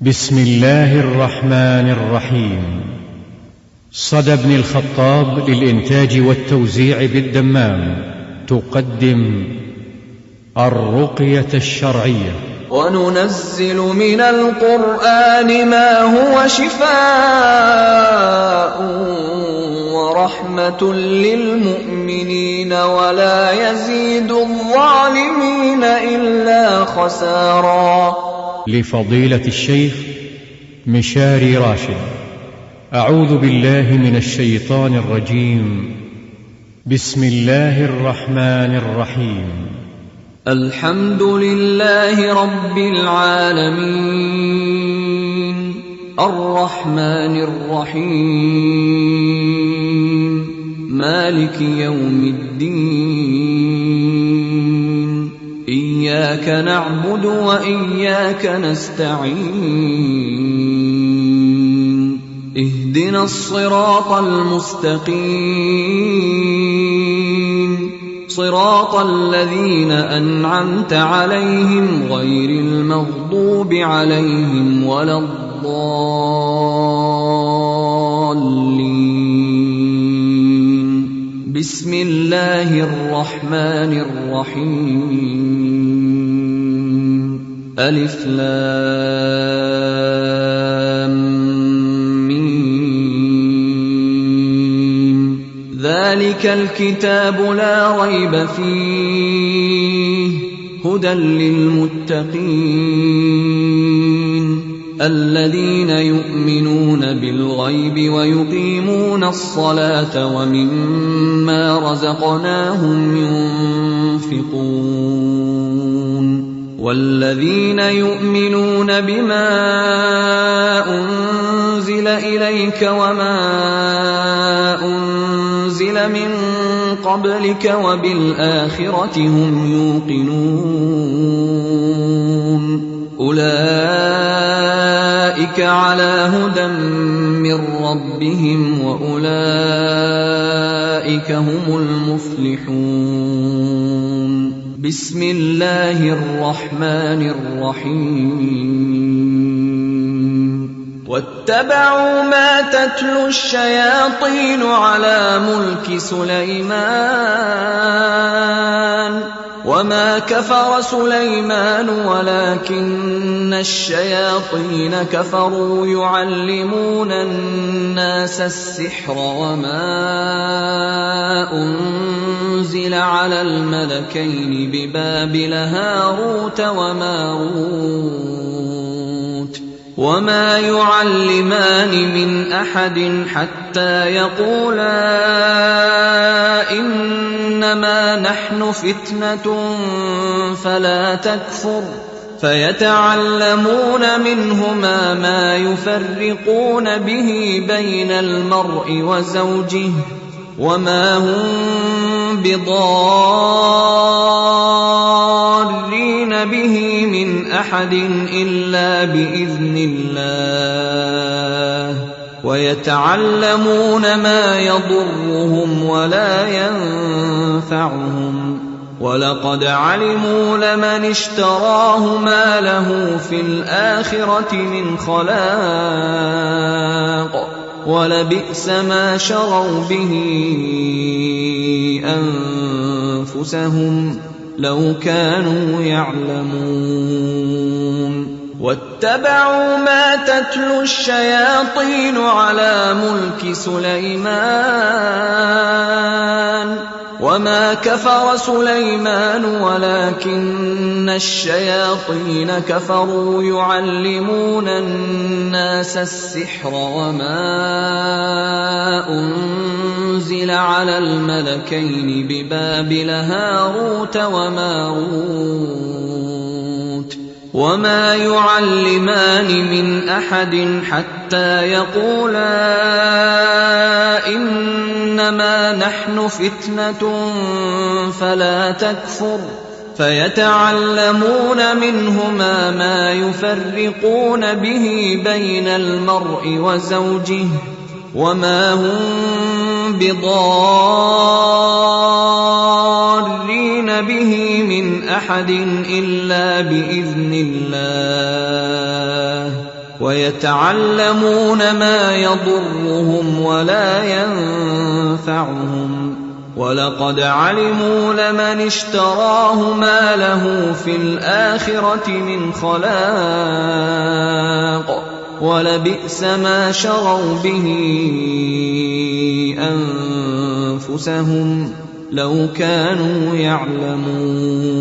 بسم الله الرحمن الرحيم. صدى بن الخطاب للإنتاج والتوزيع بالدمام تقدم الرقية الشرعية. وننزل من القرآن ما هو شفاء ورحمة للمؤمنين ولا يزيد الظالمين إلا خسارا. لفضيلة الشيخ مشاري راشد. أعوذ بالله من الشيطان الرجيم. بسم الله الرحمن الرحيم. الحمد لله رب العالمين الرحمن الرحيم مالك يوم الدين إياك نعبد وإياك نستعين اهدنا الصراط المستقيم صراط الذين أنعمت عليهم غير المغضوب عليهم ولا الضالين. بسم الله الرحمن الرحيم. ألف لام ميم. ذلك الكتاب لا ريب فيه هدى للمتقين الذين يؤمنون بالغيب ويقيمون الصلاة ومما رزقناهم ينفقون والذين يؤمنون بما أنزل إليك وما أنزل من قبلك وبالآخرة هم يوقنون أولئك على هدى من ربهم وأولئك هم المفلحون. بسم الله الرحمن الرحيم. واتبعوا ما تتلو الشياطين على ملك سليمان وما كفر سليمان ولكن الشياطين كفروا يعلمون الناس السحر وما أنزل على الملكين ببابل هاروت وماروت وما يعلمان من أحد حتى يقولا إنما نحن فتنة فلا تكفر فيتعلمون منهما ما يفرقون به بين المرء وزوجه وما هم بضارين به من أحد إلا بإذن الله ويتعلمون ما يضرهم ولا ينفعهم ولقد علموا لمن اشتراه ما له في الآخرة من خلاق ولبئس ما شروا به أنفسهم لو كانوا يعلمون. واتبعوا ما تتلو الشياطين على ملك سليمان وما كفر سليمان ولكن الشياطين كفروا يعلمون الناس السحر وما أنزل على الملكين ببابل هاروت وماروت وما يعلمان من أحد حتى يقولا إنما نحن فتنة فلا تكفر فيتعلمون منهما ما يفرقون به بين المرء وزوجه وما هم بضارين به من أحد إلا بإذن الله ويتعلمون ما يضرهم ولا ينفعهم ولقد علموا لمن اشتراه ما له في الآخرة من خلاق ولبئس ما شروا به أنفسهم لو كانوا يعلمون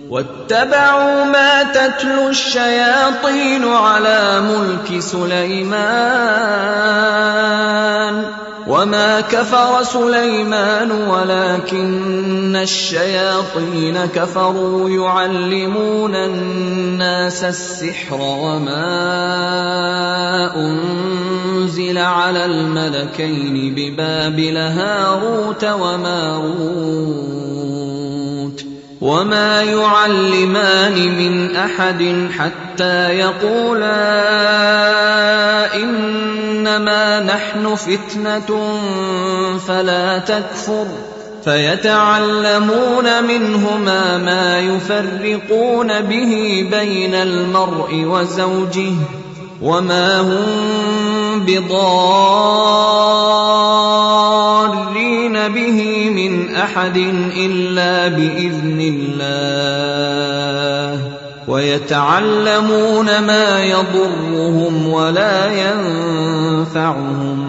واتبعوا ما تتلو الشياطين على ملك سليمان وما كفر سليمان ولكن الشياطين كفروا يعلمون الناس السحر وما أنزل على الملكين ببابل هاروت وماروت وما يعلمان من أحد حتى يقولا إنما نحن فتنة فلا تكفر فيتعلمون منهما ما يفرقون به بين المرء وزوجه وما هم بضارين به من أحد إلا بإذن الله ويتعلمون ما يضرهم ولا ينفعهم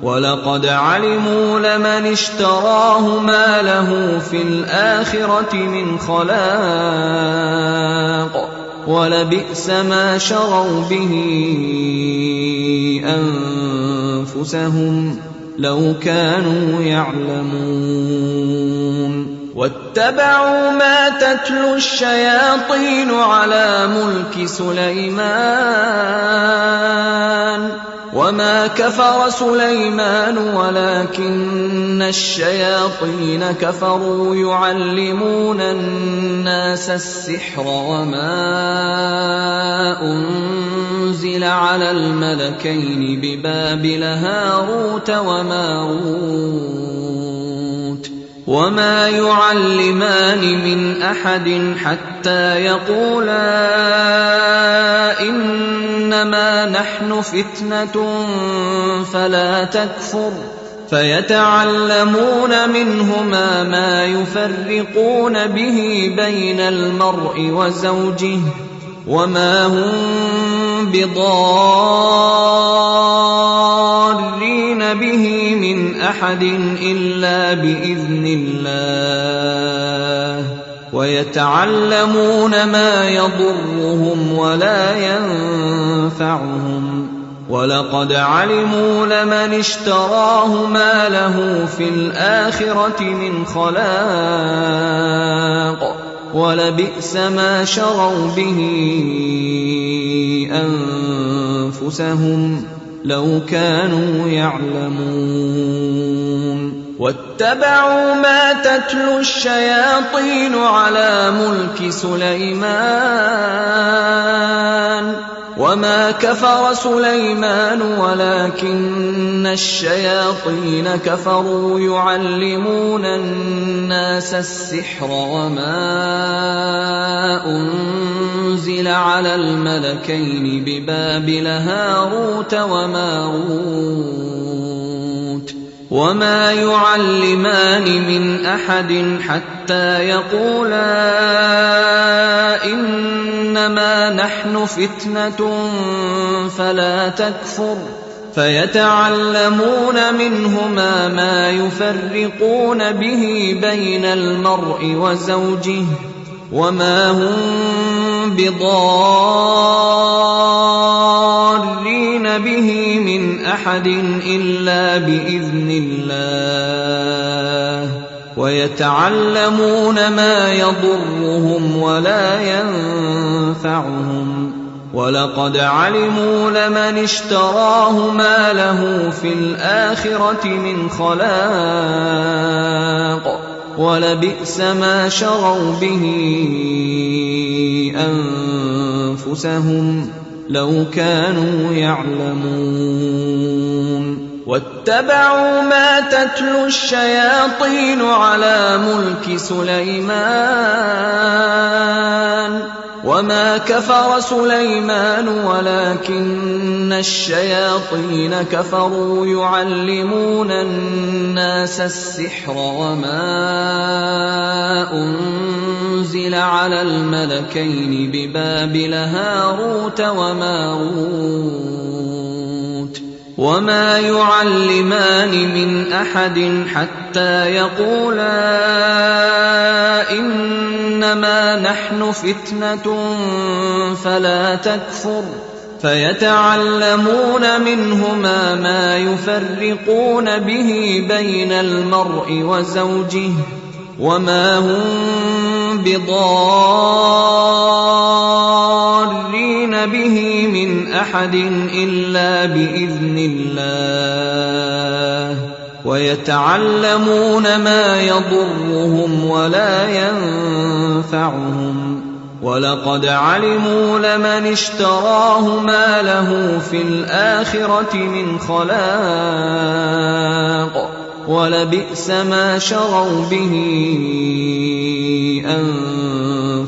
ولقد علموا لمن اشتراه ما له في الآخرة من خلاق ولبئس ما شروا به أنفسهم لو كانوا يعلمون واتبعوا ما تتلو الشياطين على ملك سليمان وما كفر سليمان ولكن الشياطين كفروا يعلمون الناس السحر وما أنزل على الملكين ببابل هاروت وماروت وما يعلمان من أحد حتى يقولا إنما نحن فتنة فلا تكفر فيتعلمون منهما ما يفرقون به بين المرء وزوجه وما هم بضارين به من أحد إلا بإذن الله ويتعلمون ما يضرهم ولا ينفعهم ولقد علموا لمن اشتراه ما له في الآخرة من خلاق ولبئس ما شروا به أنفسهم لو كانوا يعلمون واتبعوا ما تتلو الشياطين على ملك سليمان وما كفر سليمان ولكن الشياطين كفروا يعلمون الناس السحر وما أنزل على الملكين ببابل هاروت وماروت وما يعلمان من أحد حتى يقولا إنما نحن فتنة فلا تكفر فيتعلمون منهما ما يفرقون به بين المرء وزوجه وما هم بضارين به من أحد إلا بإذن الله ويتعلمون ما يضرهم ولا ينفعهم ولقد علموا لمن اشتراه ما له في الآخرة من خلاق ولبئس ما شروا به أنفسهم لو كانوا يعلمون واتبعوا ما تتلو الشياطين على ملك سليمان وما كفر سليمان ولكن الشياطين كفروا يعلمون الناس السحر وما أنزل على الملكين ببابل هاروت وماروت وما يعلمان من أحد حتى يقولا إنما نحن فتنة فلا تكفر فيتعلمون منهما ما يفرقون به بين المرء وزوجه وما هم بضارين به من أحد إلا بإذن الله ويتعلمون ما يضرهم ولا ينفعهم ولقد علموا لمن اشتراه ما له في الآخرة من خلاق ولبئس ما شروا به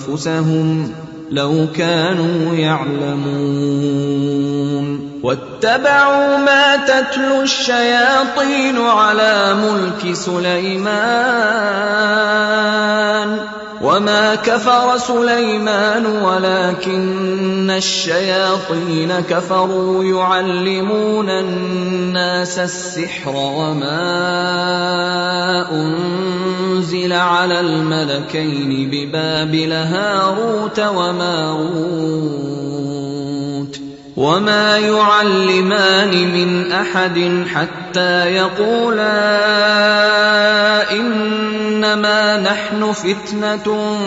أنفسهم لو كانوا يعلمون واتبعوا ما تتلو الشياطين على ملك سليمان وما كفر سليمان ولكن الشياطين كفروا يعلمون الناس السحر وما أنزل على الملكين ببابل هاروت وماروت وما يعلمان من أحد حتى يقولا إنما نحن فتنة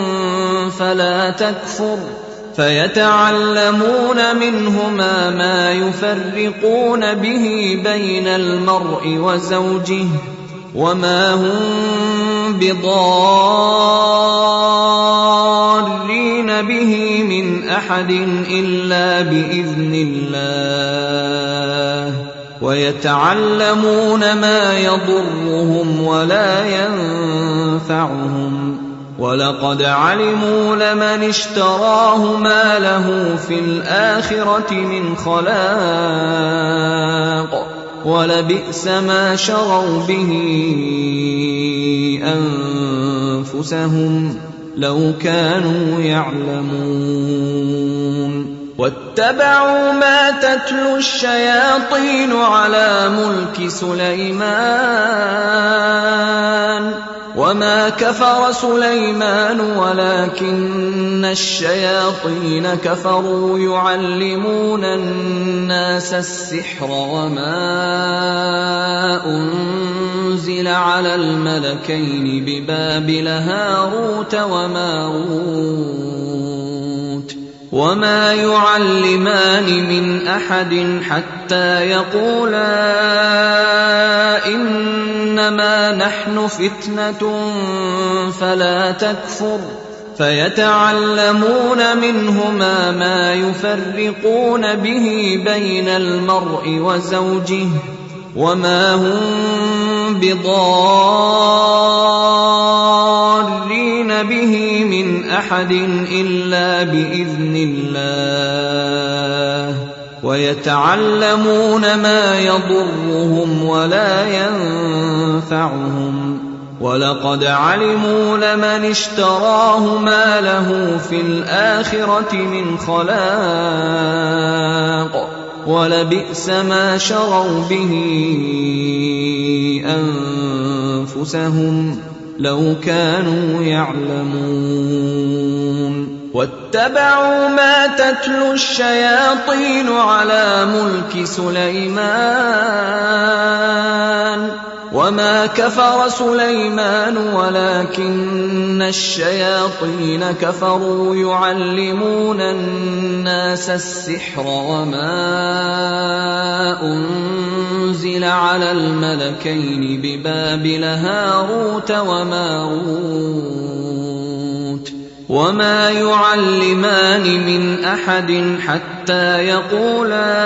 فلا تكفر فيتعلمون منهما ما يفرقون به بين المرء وزوجه وما هم بضارين به من أحد إلا بإذن الله ويتعلمون ما يضرهم ولا ينفعهم ولقد علموا لمن اشتراه ما له في الآخرة من خلاق ولبئس ما شروا به أنفسهم لو كانوا يعلمون واتبعوا ما تتلو الشياطين على ملك سليمان وما كفر سليمان ولكن الشياطين كفروا يعلمون الناس السحر وما أنزل على الملكين ببابل هاروت وماروت وما يعلمان من أحد حتى يقولا إنما نحن فتنة فلا تكفر فيتعلمون منهما ما يفرقون به بين المرء وزوجه وما هم بضارين به من أحد إلا بإذن الله ويتعلمون ما يضرهم ولا ينفعهم ولقد علموا لمن اشتراه ما له في الآخرة من خلاق ولبئس ما شروا به أنفسهم لو كانوا يعلمون واتبعوا ما تتلو الشياطين على ملك سليمان وما كفر سليمان ولكن الشياطين كفروا يعلمون الناس السحر وما أنزل على الملكين ببابل هاروت وماروت وما يعلمان من أحد حتى يقولا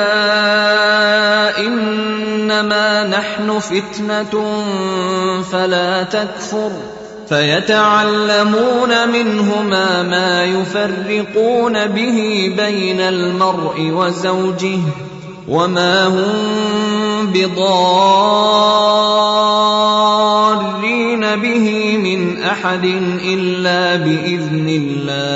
إنما نحن فتنة فلا تكفر فيتعلمون منهما ما يفرقون به بين المرء وزوجه وما هم بضارين به من أحد إلا بإذن الله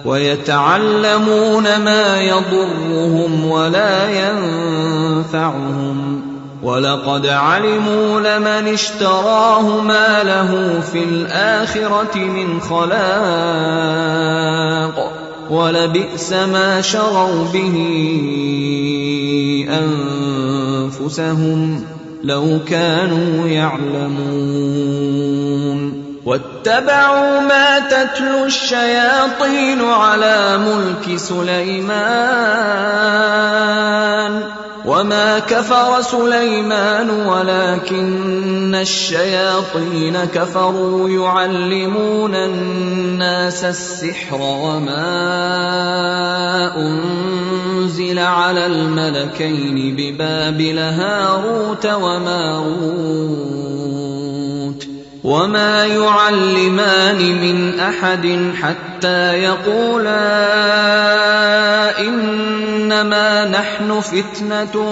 ويتعلمون ما يضرهم ولا ينفعهم ولقد علموا لمن اشتراه ما له في الآخرة من خلاق ولبئس ما شروا به أنفسهم لو كانوا يعلمون واتبعوا ما تتلو الشياطين على ملك سليمان وما كفر سليمان ولكن الشياطين كفروا يعلمون الناس السحر وما أنزل على الملكين ببابل هاروت وماروت وما يعلمان من أحد حتى يقولا إنما نحن فتنة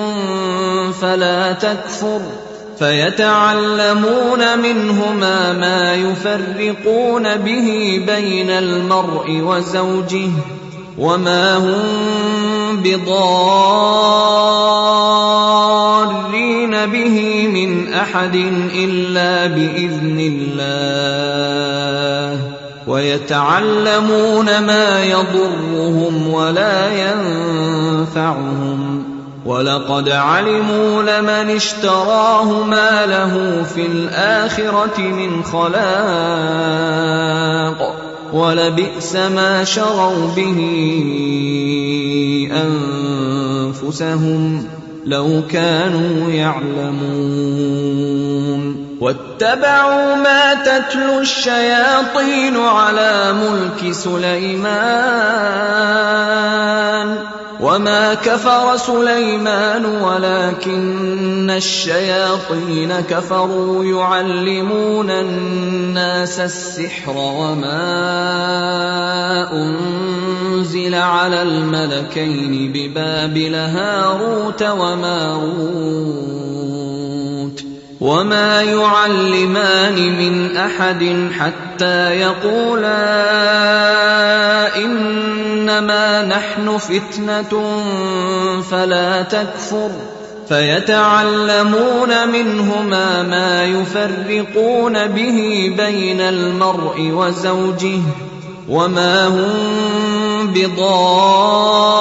فلا تكفر فيتعلمون منهما ما يفرقون به بين المرء وزوجه وما هم بضارين به من أحد إلا بإذن الله ويتعلمون ما يضرهم ولا ينفعهم ولقد علموا لمن اشتراه ما له في الآخرة من خلاق ولبئس ما شروا به أنفسهم لو كانوا يعلمون واتبعوا ما تتلو الشياطين على ملك سليمان وما كفر سليمان ولكن الشياطين كفروا يعلمون الناس السحر وما أنزل على الملكين ببابل هاروت وماروت وما يعلمان من أحد حتى يقولا إنما نحن فتنة فلا تكفر فيتعلمون منهما ما يفرقون به بين المرء وزوجه وما هم بضارين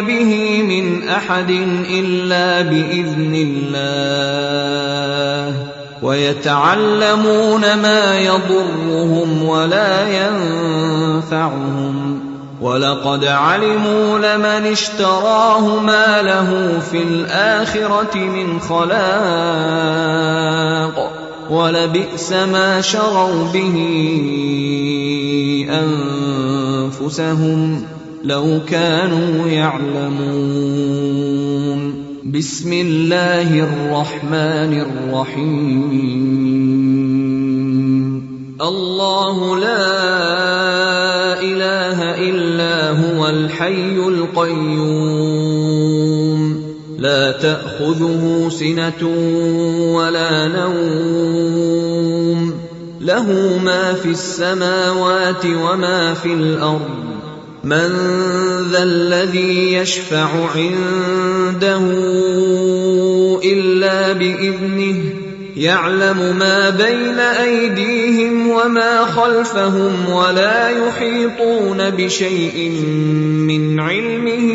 به من أحد إلا بإذن الله ويتعلمون ما يضرهم ولا ينفعهم ولقد علموا لمن اشتراه ما له في الآخرة من خلاق ولبئس ما شروا به أنفسهم لو كانوا يعلمون بسم الله الرحمن الرحيم الله لا إله إلا هو الحي القيوم لا تأخذه سنة ولا نوم له ما في السماوات وما في الأرض من ذا الذي يشفع عنده إلا بإذنه يعلم ما بين أيديهم وما خلفهم ولا يحيطون بشيء من علمه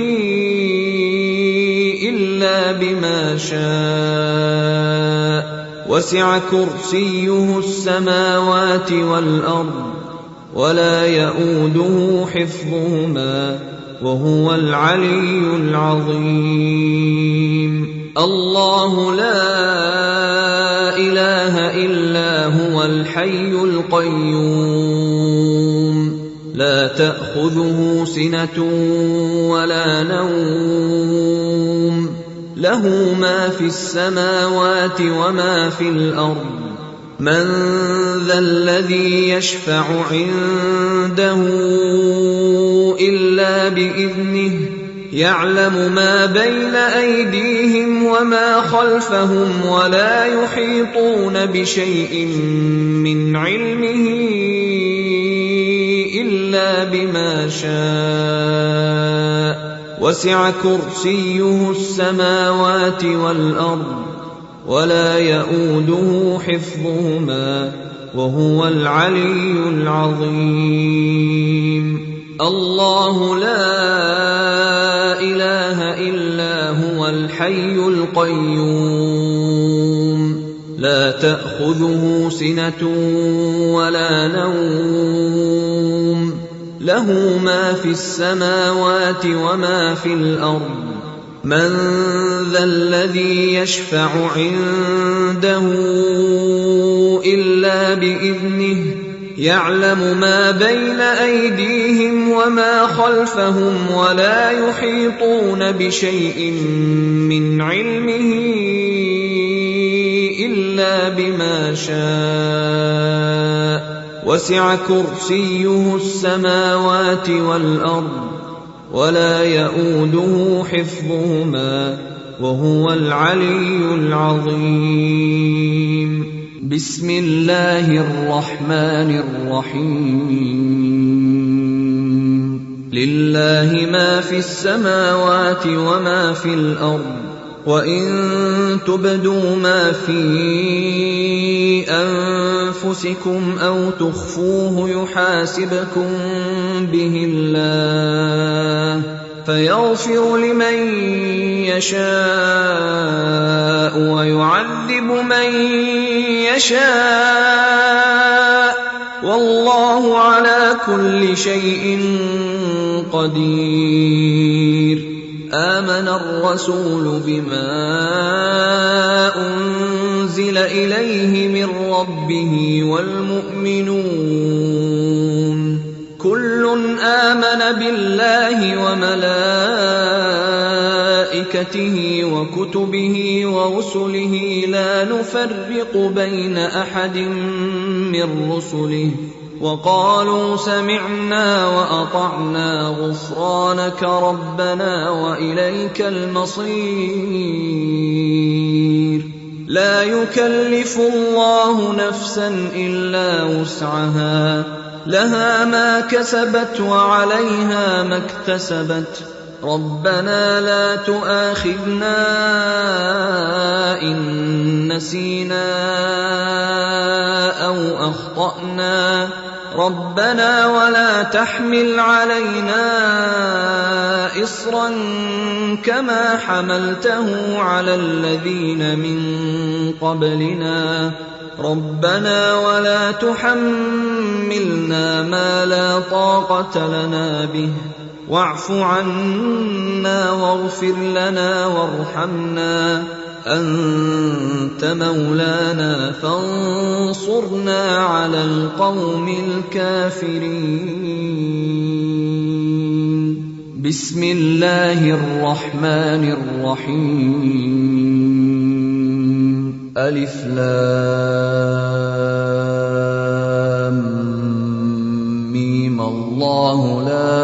إلا بما شاء وسع كرسيه السماوات والأرض ولا يؤوده حفظهما وهو العلي العظيم الله لا إله إلا هو الحي القيوم لا تأخذه سنة ولا نوم له ما في السماوات وما في الأرض من ذا الذي يشفع عنده إلا بإذنه يعلم ما بين أيديهم وما خلفهم ولا يحيطون بشيء من علمه إلا بما شاء وسع كرسيه السماوات والأرض ولا يئوده حفظهما وهو العلي العظيم الله لا إله إلا هو الحي القيوم لا تأخذه سنة ولا نوم له ما في السماوات وما في الأرض من ذا الذي يشفع عنده إلا بإذنه يعلم ما بين أيديهم وما خلفهم ولا يحيطون بشيء من علمه إلا بما شاء وسع كرسيه السماوات والأرض ولا يئوده حفظهما وهو العلي العظيم بسم الله الرحمن الرحيم لله ما في السماوات وما في الأرض وإن تبدوا ما في أنفسكم أو تخفوه يحاسبكم به الله فيغفر لمن يشاء ويعذب من يشاء والله على كل شيء قدير آمن الرسول بما أنزل إليه من ربه والمؤمنون كل آمن بالله وملائكته وكتبه ورسله لا نفرق بين أحد من رسله وقالوا سمعنا وأطعنا غفرانك ربنا وإليك المصير لا يكلف الله نفسا إلا وسعها لها ما كسبت وعليها ما اكتسبت ربنا لا تؤاخذنا إن نسينا أو أخطأنا ربنا ولا تحمل علينا إصرا كما حملته على الذين من قبلنا ربنا ولا تحملنا ما لا طاقة لنا به واعف عنا واغفر لنا وارحمنا أنت مولانا فانصرنا على القوم الكافرين بسم الله الرحمن الرحيم ألف لام ميم الله لا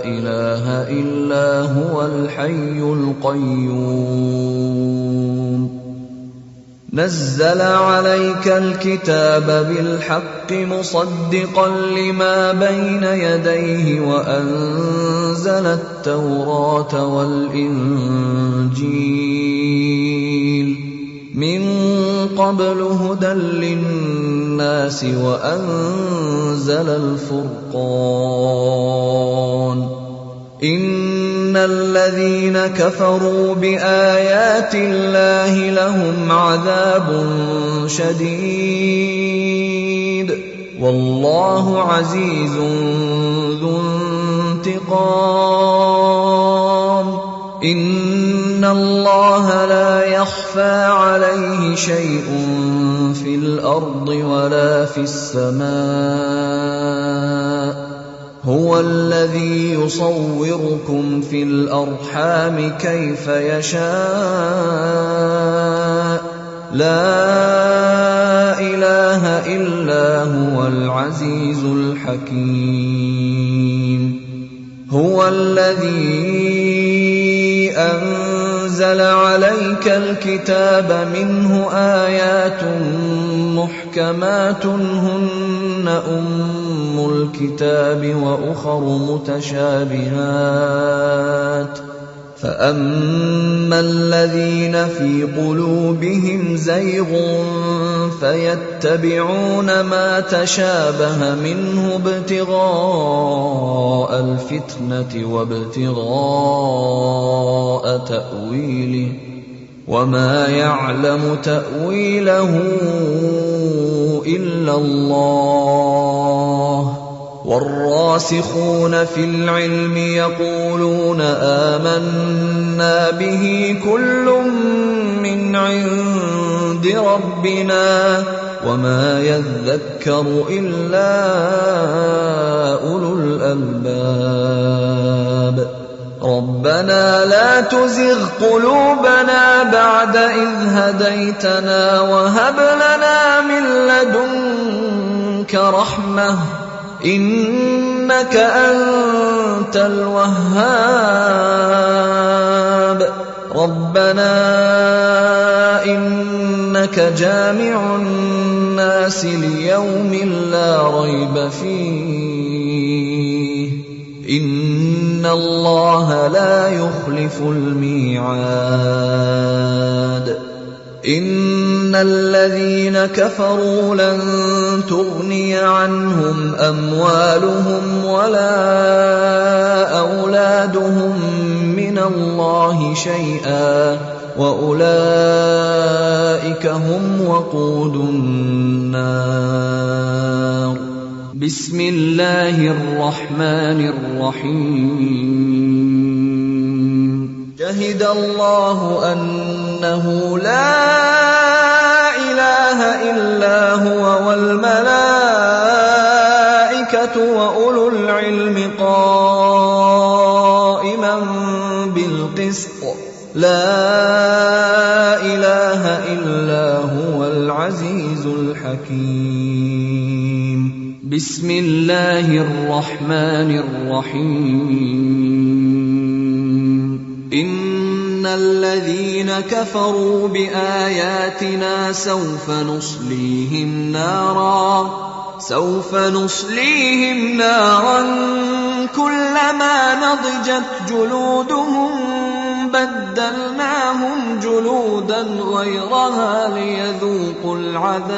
إله إلا هو الحي القيوم نزل عليك الكتاب بالحق مصدقا لما بين يديه وأنزل التوراة والإنجيل من قبل هدى للناس وأنزل الفرقان إن الذين كفروا بآيات الله لهم عذاب شديد والله عزيز ذو انتقام إن الله لا يخفى عليه شيء في الأرض ولا في السماء هو الذي يصوركم في الأرحام كيف يشاء لا إله إلا هو العزيز الحكيم هو الذي أنزل عليك الكتاب منه آيات محكمات هن أم الكتاب وأخر متشابهات فأما الذين في قلوبهم زيغ فيتبعون ما تشابه منه ابتغاء الفتنة وابتغاء تأويله وما يعلم تأويله إلا الله والراسخون في العلم يقولون آمنا به كل من عند ربنا وما يذكر إلا أولو الألباب ربنا لا تزغ قلوبنا بعد إذ هديتنا وهب لنا من لدنك رحمة إنك أنت الوهاب ربنا إنك جامع الناس ليوم لا ريب فيه إن الله لا يخلف الميعاد إن الذين كفروا لن تغني عنهم أموالهم ولا أولادهم من الله شيئا وأولئك هم وقود النار بسم الله الرحمن الرحيم شهد الله أنه لا إله إلا هو والملائكة وأولو العلم قائما بالقسط لا إله إلا هو العزيز الحكيم بسم الله الرحمن الرحيم إن الذين كفروا بآياتنا سوف نصليهم نارا كلما نضجت جلودهم بدلناهم جلودا غيرها ليذوقوا العذاب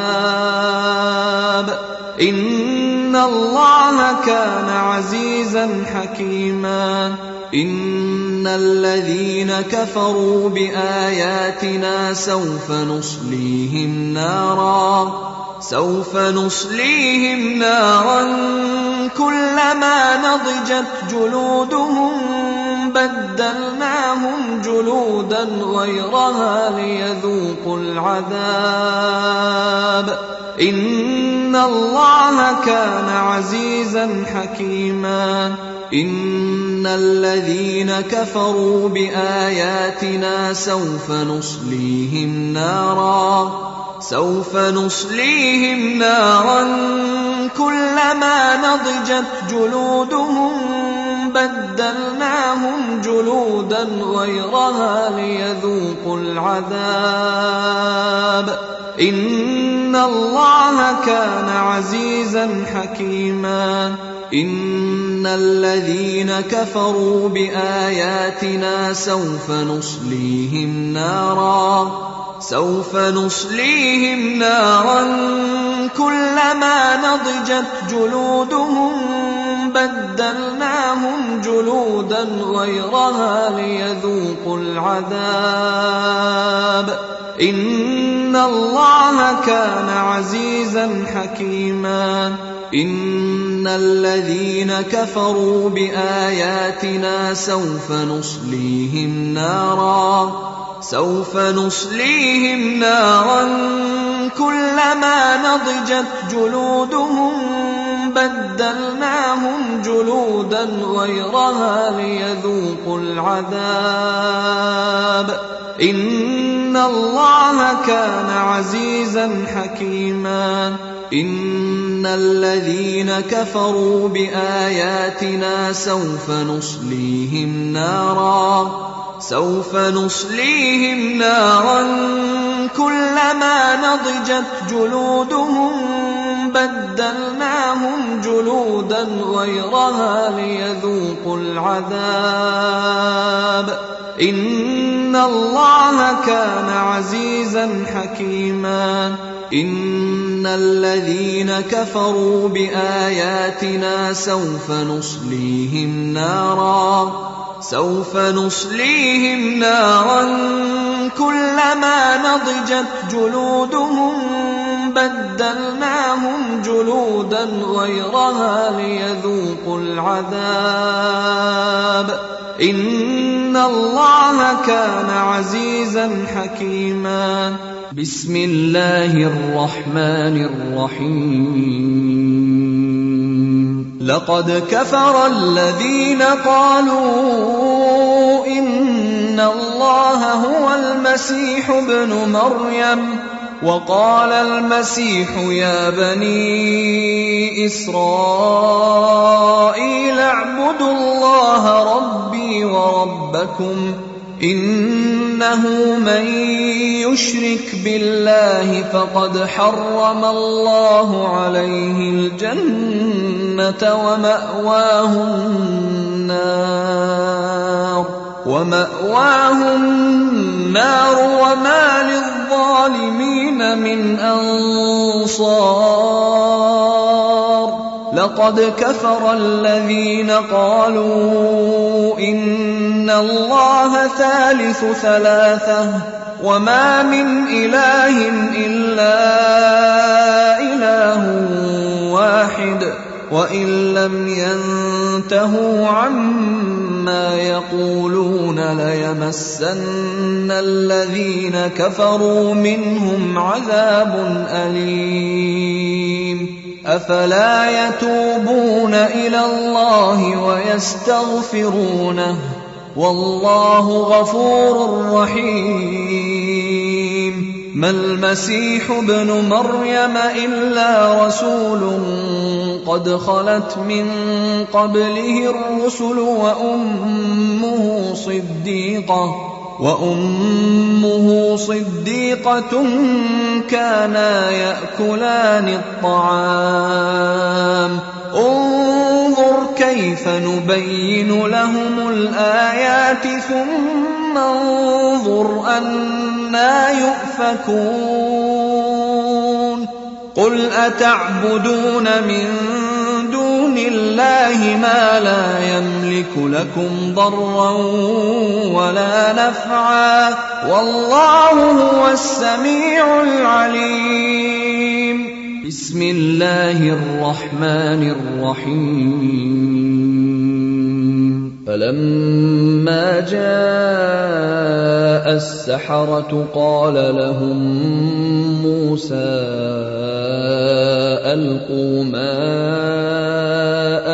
إن الله كان عزيزا حكيما إن الذين كفروا بآياتنا سوف نصليهم نارا كلما نضجت جلودهم بدلناهم جلودا غيرها ليذوقوا العذاب إن الله كان عزيزا حكيما إن الذين كفروا بآياتنا سوف نصليهم نارا كلما نضجت جلودهم بدلناهم جلودا غيرها ليذوقوا العذاب إن الله كان عزيزا حكيما إن الذين كفروا بآياتنا سوف نصليهم نارا كلما نضجت جلودهم بدلناهم جلودا غيرها ليذوقوا العذاب إن الله كان عزيزا حكيما إن الذين كفروا بآياتنا سوف نصليهم نارا كلما نضجت جلودهم بدلناهم جلودا جلودا غيرها ليذوقوا العذاب إن الله كان عزيزا حكيما إن الذين كفروا بآياتنا سوف نصليهم نارا كلما نضجت جلودهم بدلناهم جلودا غيرها ليذوقوا العذاب إن الله كان عزيزا حكيما إن الذين كفروا بآياتنا سوف نصليهم نارا كلما نضجت جلودهم بدلناهم جلودا غيرها ليذوقوا العذاب إن الله كان عزيزا حكيما بسم الله الرحمن الرحيم لقد كفر الذين قالوا إن الله هو المسيح ابن مريم وقال المسيح يا بني إسرائيل اعبدوا الله ربي وربكم إنه من يشرك بالله فقد حرم الله عليه الجنة ومأواه النار وما للظالمين من أنصار لقد كفر الذين قالوا إن الله ثالث ثلاثة وما من إله إلا إله واحد وإن لم ينتهوا عما يقولون ليمسن الذين كفروا منهم عذاب أليم أفلا يتوبون إلى الله ويستغفرونه والله غفور رحيم ما المسيح ابن مريم إلا رسول قد خلت من قبله الرسل وأمه صديقة كانا يأكلان الطعام انظر كيف نبين لهم الآيات ثم انظر أنى يؤفكون قل أتعبدون من دون الله ما لا يملك لكم ضرا ولا نفعا والله هو السميع العليم بسم الله الرحمن الرحيم فلما جاء السحرة قال لهم موسى ألقوا ما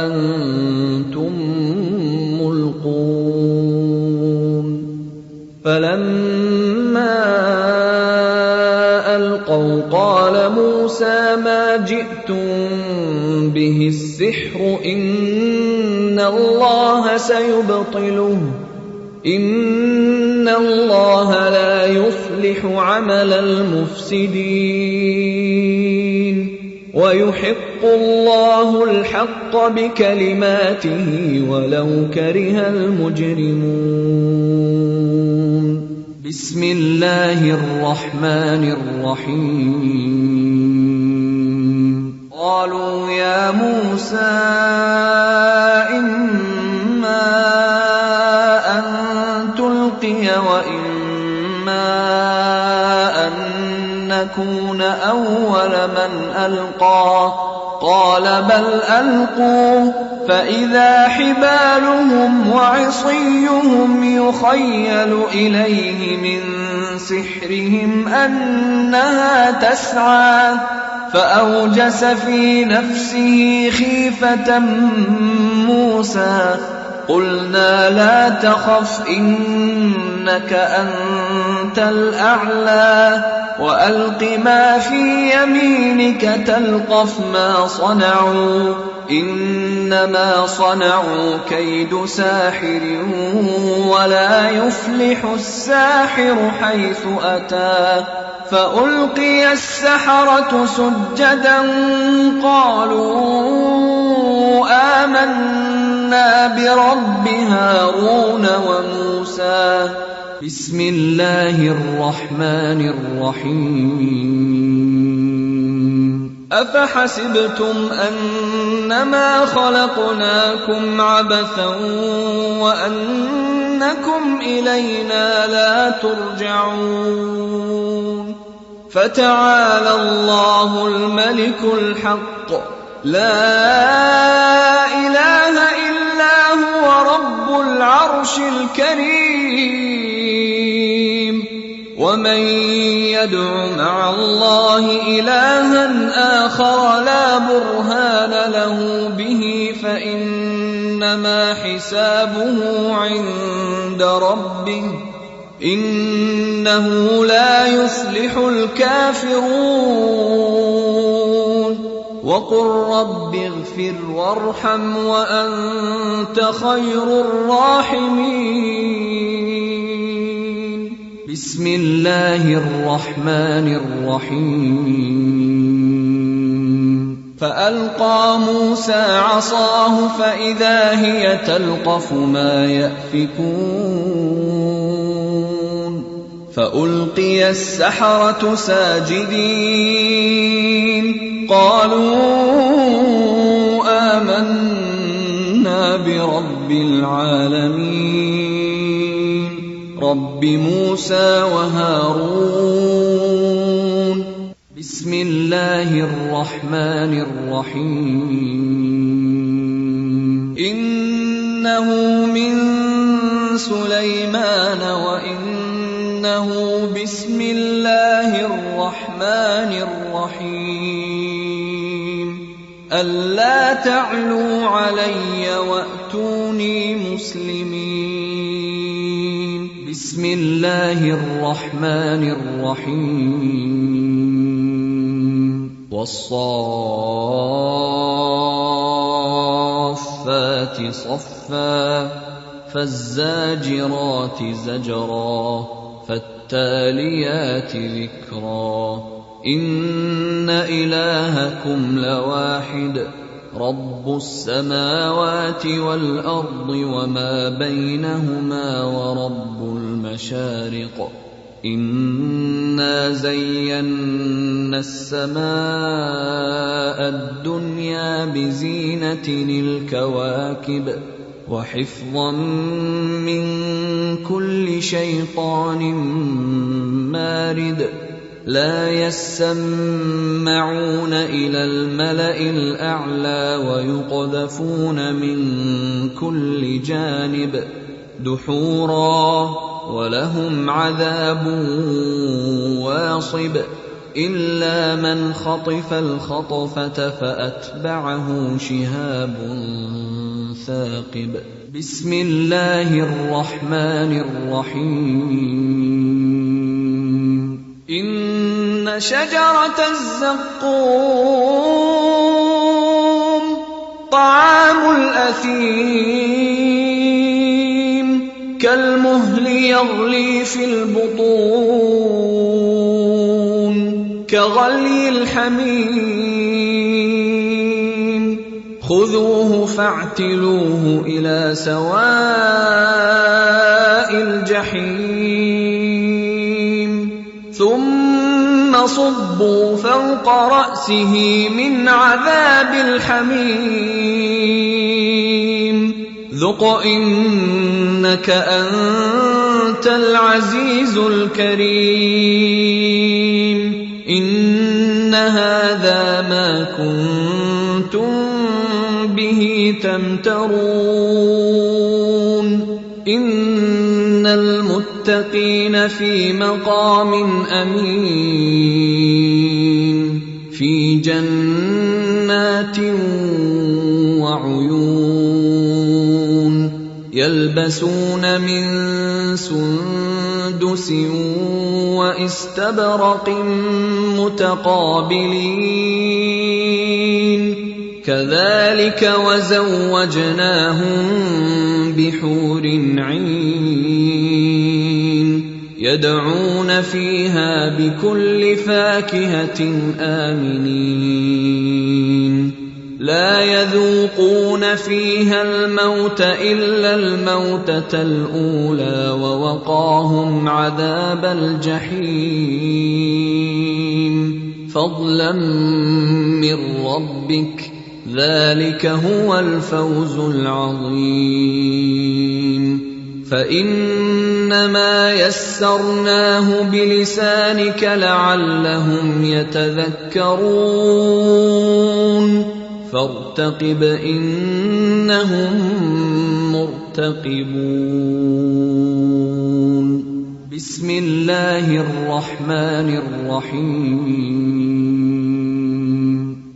أنتم ملقون فلما ألقوا قال موسى ما جئتم به السحر إن الله سيبطله إن الله لا يصلح عمل المفسدين ويحق الله الحق بكلماته ولو كره المجرمون بسم الله الرحمن الرحيم قالوا يا موسى إما أن تلقي وإما أن نكون أول من ألقى قال بل ألقوا فإذا حبالهم وعصيهم يخيل إليه من سحرهم أنها تسعى فأوجس في نفسه خيفة موسى موسى قلنا لا تخف إنك أنت الأعلى وألق ما في يمينك تلقف ما صنعوا إنما صنعوا كيد ساحر ولا يفلح الساحر حيث أتى فألقي السحرة سجدا قالوا آمنا برب هارون وموسى بسم الله الرحمن الرحيم أفحسبتم أنما خلقناكم عبثا وأنكم إلينا لا ترجعون فتعالى الله الملك الحق لا إله إلا هو رب العرش الكريم ومن يدع مع الله إلها آخر لا برهان له به فإنما حسابه عند ربه إنه لا يفلح الكافرون وقل رب اغفر وارحم وأنت خير الراحمين بسم الله الرحمن الرحيم فألقى موسى عصاه فإذا هي تلقف ما يأفكون فألقي السحرة ساجدين قالوا آمنا برب العالمين رب موسى وهارون بسم الله الرحمن الرحيم إنه من سليمان وإنه بسم الله الرحمن الرحيم ألا تعلوا علي وأتوني مسلمين بسم الله الرحمن الرحيم والصافات صفا فالزاجرات زجرا فالتاليات ذكرا إن إلهكم لواحد رب السماوات والأرض وما بينهما ورب المشارق إنا زينا السماء الدنيا بزينة الكواكب وحفظا من كل شيطان مارد لا يسمعون إلى الملأ الأعلى ويقذفون من كل جانب دحورا ولهم عذاب واصب إلا من خطف الخطفة فأتبعه شهاب ثاقب بسم الله الرحمن الرحيم إن شجرة الزقوم طعام الأثيم كالمهل يغلي في البطون كغلي الحميم خذوه فاعتلوه إلى سواء الجحيم ثم صبوا فوق رأسه من عذاب الحميم ذق إنك أنت العزيز الكريم إن هذا ما كنتم به تمترون إن المتقين في مقام أمين في جنات وعيون يلبسون من سندس واستبرق متقابلين كذلك وزوجناهم بحور عين يدعون فيها بكل فاكهة آمنين لا يذوقون فيها الموت إلا الموتة الأولى ووقاهم عذاب الجحيم فضلا من ربك ذلك هو الفوز العظيم فإنما يسرناه بلسانك لعلهم يتذكرون فارتقب إنهم مرتقبون بسم الله الرحمن الرحيم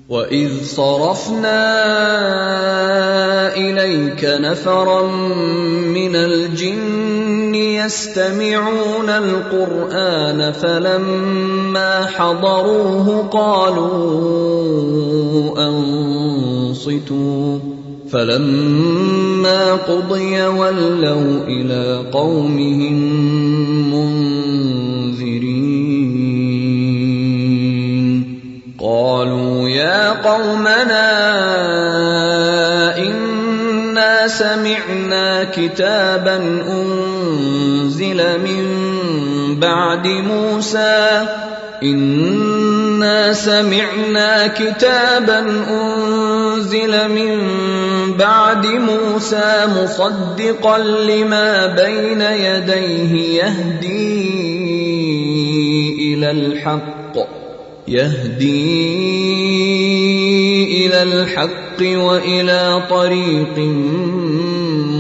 وإذ صرفنا إليك نفرا من الجن يستمعون القرآن فلما حضروه قالوا أنصتوا فلما قضي ولوا إلى قومهم منذرين قالوا يا قومنا إنا سمعنا كتابا أنزل من بعد موسى مصدقا لما بين يديه يهدي إلى الحق وإلى طريق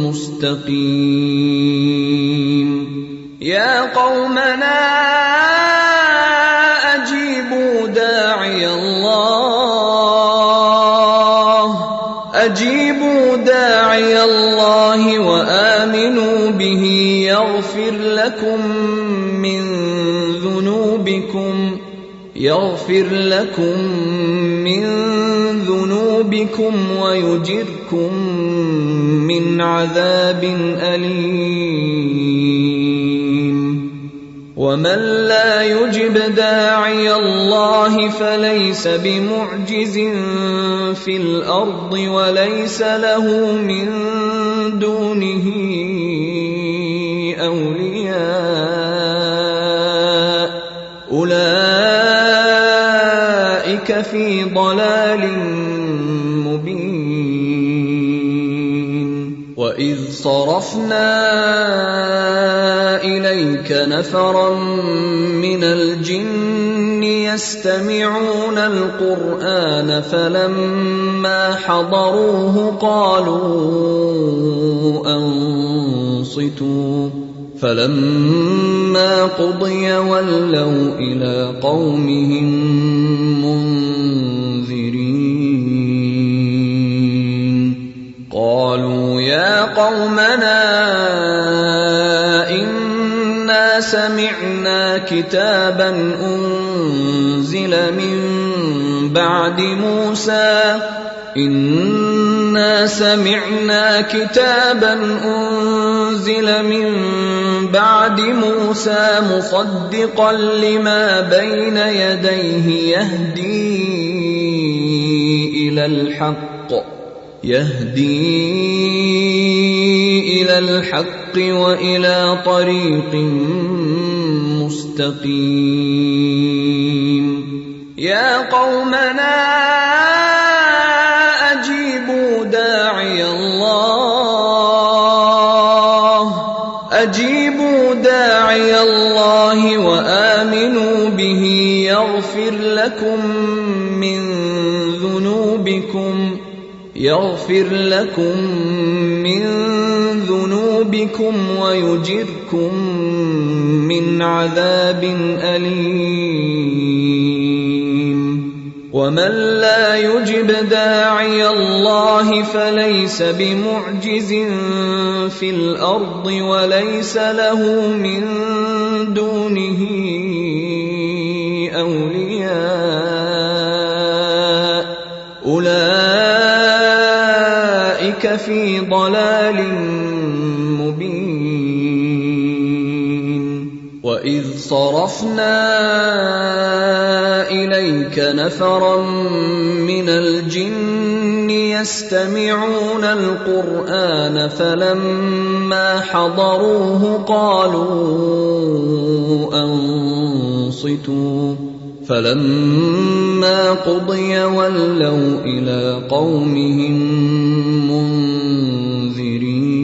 مستقيم يا قومنا أجيبوا داعي الله وآمنوا به يغفر لكم من ذنوبكم ويجركم من عذاب أليم ومن لا يجب داعي الله فليس بمعجز في الأرض وليس له من دونه أولياء أولئك في ضلال مبين وإذ صرفنا إليك نفرا من الجن يستمعون القرآن فلما حضروه قالوا أنصتوا فلما قضي ولوا إلى قومهم منذرين قالوا يا قومنا إنا سمعنا كتابا أنزل من بعد موسى مصدقا لما بين يديه يهدي إلى الحق وإلى طريق مستقيم يا قومنا أجيبوا داعي الله وآمنوا به يغفر لكم من ذنوبكم ويجركم من عذاب أليم ومن لا يجب داعي الله فليس بمعجز في الأرض وليس له من دونه أولياء أولئك في ضلال مبين. وإذ صرفنا إليك نفرا من الجن يستمعون القرآن فلما حضروه قالوا أنصتوا فلما قضي ولوا إلى قومهم منذرين.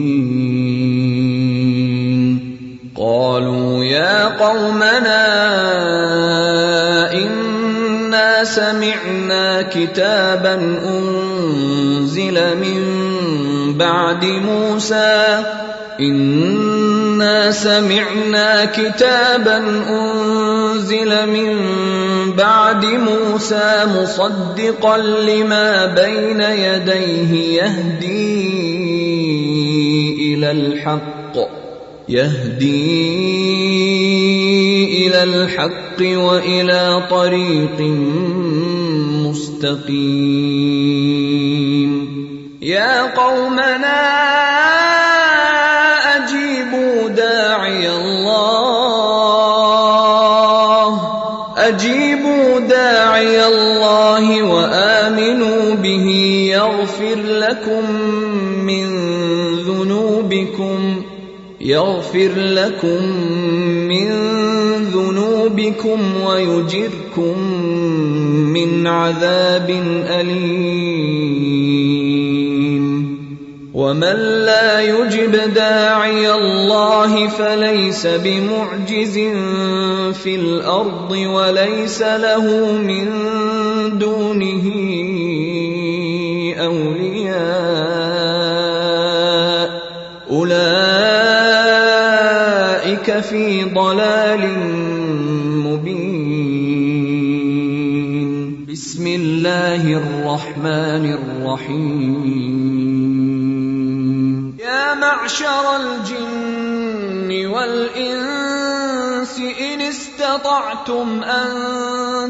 قالوا يا قومنا إنا سمعنا كتابا أنزل من بعد موسى مصدقا لما بين يديه يهدي إلى الحق وإلى طريق مستقيم. يا قومنا أجيبوا داعي الله وآمنوا به يغفر لكم من ذنوبكم ويجركم من عذاب أليم. ومن لا يجب داعي الله فليس بمعجز في الأرض وليس له من دونه أولياء أولئك في ضلال مبين. بسم الله الرحمن الرحيم. يا معشر الجن والإنس إن استطعتم أن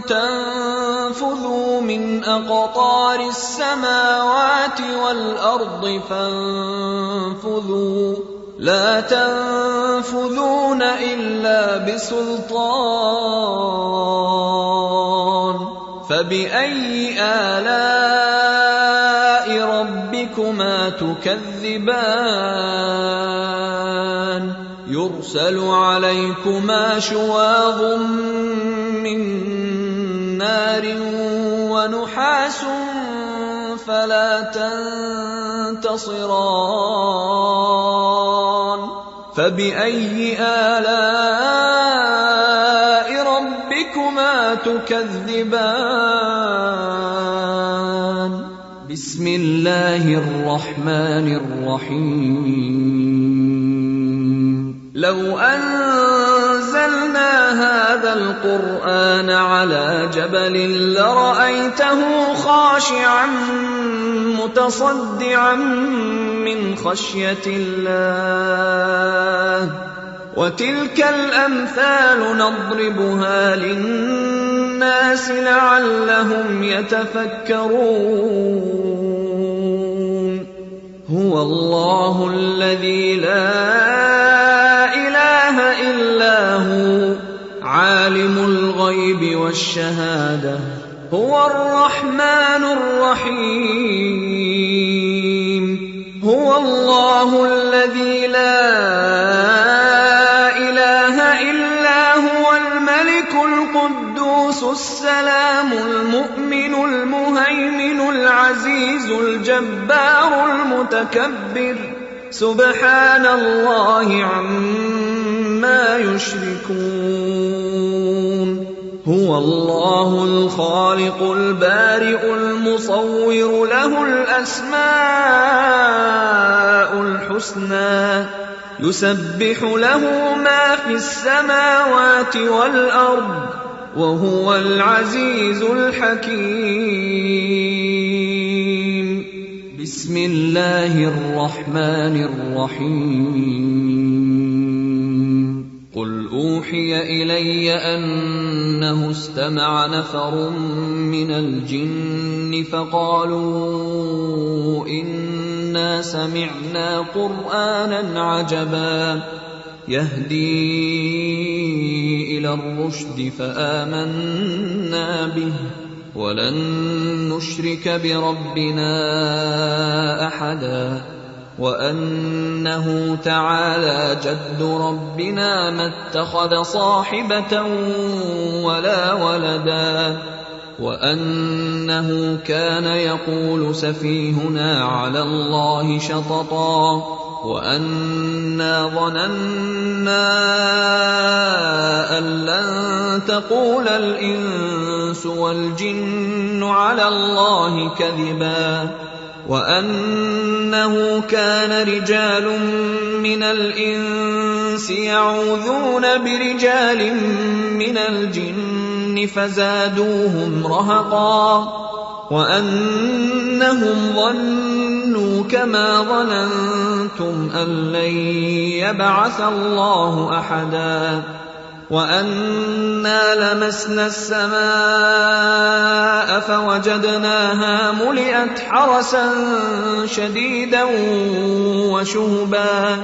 تنفذوا من أقطار السماوات والأرض فانفذوا لا تنفذون إلا بسلطان. فبأي آلاء ربكما تكذبان؟ يرسل عليكما شواظ من نار ونحاس فلا تنتصران. فبأي آلاء ربكما تكذبان؟ بسم الله الرحمن الرحيم. لو أنزلنا هذا القرآن على جبل لرأيته خاشعا متصدعا من خشية الله. وتلك الأمثال نضربها للناس لعلهم يتفكرون. هو الله الذي لا إله إلا هو عالم الغيب والشهادة هو الرحمن الرحيم. هو الله الذي لا إله إلا هو الملك القدوس السلام المؤمن المهيمن العزيز الجبار المتكبر سبحان الله عما يشركون. هو الله الخالق البارئ المصور له الأسماء الحسنى يسبح له ما في السماوات والأرض وهو العزيز الحكيم. بسم الله الرحمن الرحيم. قل أوحي إلي أنه استمع نفر من الجن فقالوا إنا سمعنا قرآنا عجبا يهدي إلى الرشد فآمنا به ولن نشرك بربنا أحدا وأنه تعالى جد ربنا ما اتخذ صاحبة ولا ولدا وأنه كان يقول سفيهنا على الله شططا وأنا ظننا أن لن تقول الإنس والجن على الله كذبا وأنه كان رجال من الإنس يعوذون برجال من الجن فزادوهم رهقا وأنهم ظنوا كما ظننتم أن لن يبعث الله أحدا وأنا لمسنا السماء فوجدناها ملئت حرسا شديدا وشهبا